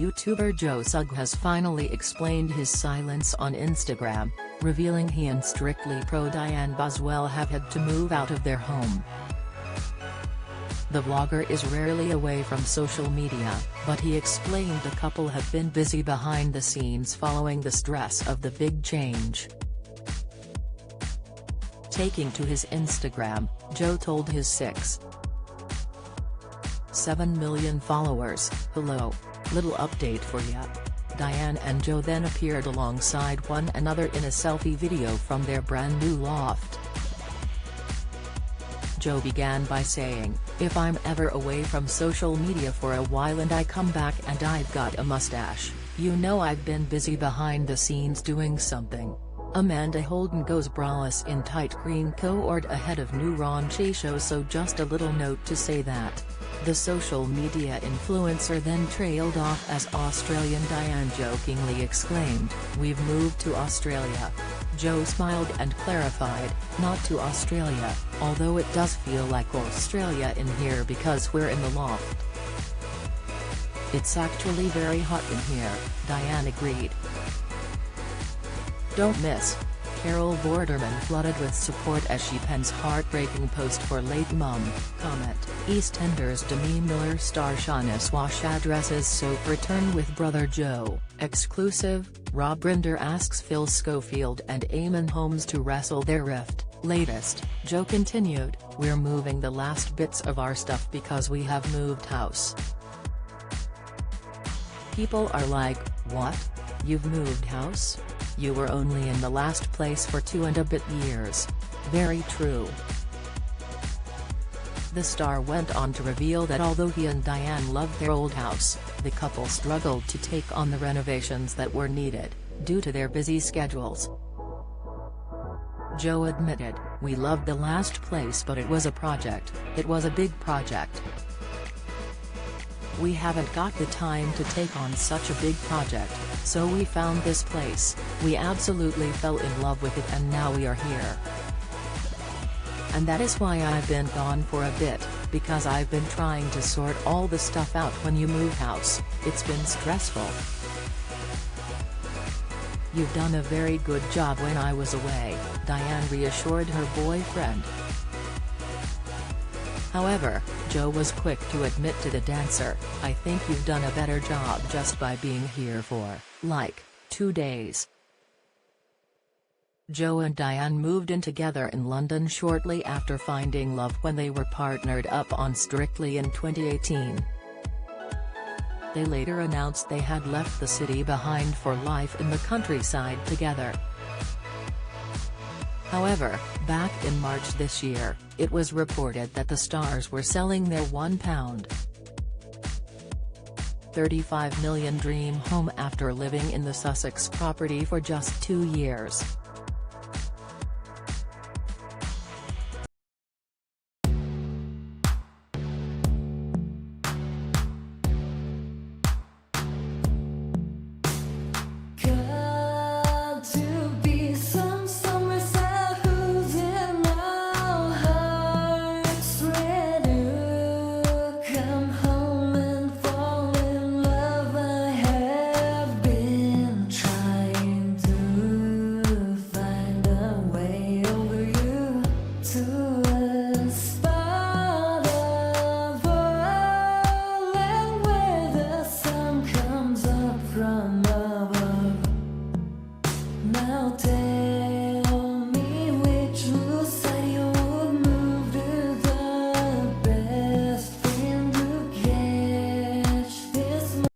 YouTuber Joe Sugg has finally explained his silence on Instagram, revealing he and Strictly Pro Dianne Buswell have had to move out of their home. The vlogger is rarely away from social media, but he explained the couple have been busy behind the scenes following the stress of the big change. Taking to his Instagram, Joe told his 6.7 million followers, "Hello. Little update for ya." Dianne and Joe then appeared alongside one another in a selfie video from their brand new loft. Joe began by saying, "If I'm ever away from social media for a while and I come back and I've got a mustache, you know I've been busy behind the scenes doing something." Amanda Holden goes braless in tight green co-ord ahead of new raunchy show, so just a little note to say that. The social media influencer then trailed off as Australian Dianne jokingly exclaimed, "We've moved to Australia." Joe smiled and clarified, "Not to Australia, although it does feel like Australia in here because we're in the loft." "It's actually very hot in here," Dianne agreed. Don't miss. Carol Vorderman flooded with support as she pens heartbreaking post for late mum, comment. EastEnders Demi Miller star Shauna Swash addresses soap return with brother Joe. Exclusive, Rob Rinder asks Phil Schofield and Eamon Holmes to wrestle their rift. Latest, Joe continued, "We're moving the last bits of our stuff because we have moved house." People are like, "What? You've moved house? You were only in the last place for 2 and a bit years." Very true. The star went on to reveal that although he and Dianne loved their old house, the couple struggled to take on the renovations that were needed, due to their busy schedules. Joe admitted, "We loved the last place but it was a project, it was a big project. We haven't got the time to take on such a big project, so we found this place, we absolutely fell in love with it and now we are here. And that is why I've been gone for a bit, because I've been trying to sort all the stuff out when you move house, it's been stressful. You've done a very good job when I was away," Dianne reassured her boyfriend. However, Joe was quick to admit to the dancer, "I think you've done a better job just by being here for, like, 2 days." Joe and Dianne moved in together in London shortly after finding love when they were partnered up on Strictly in 2018. They later announced they had left the city behind for life in the countryside together. However, back in March this year, it was reported that the stars were selling their £1.35 million dream home after living in the Sussex property for just 2 years.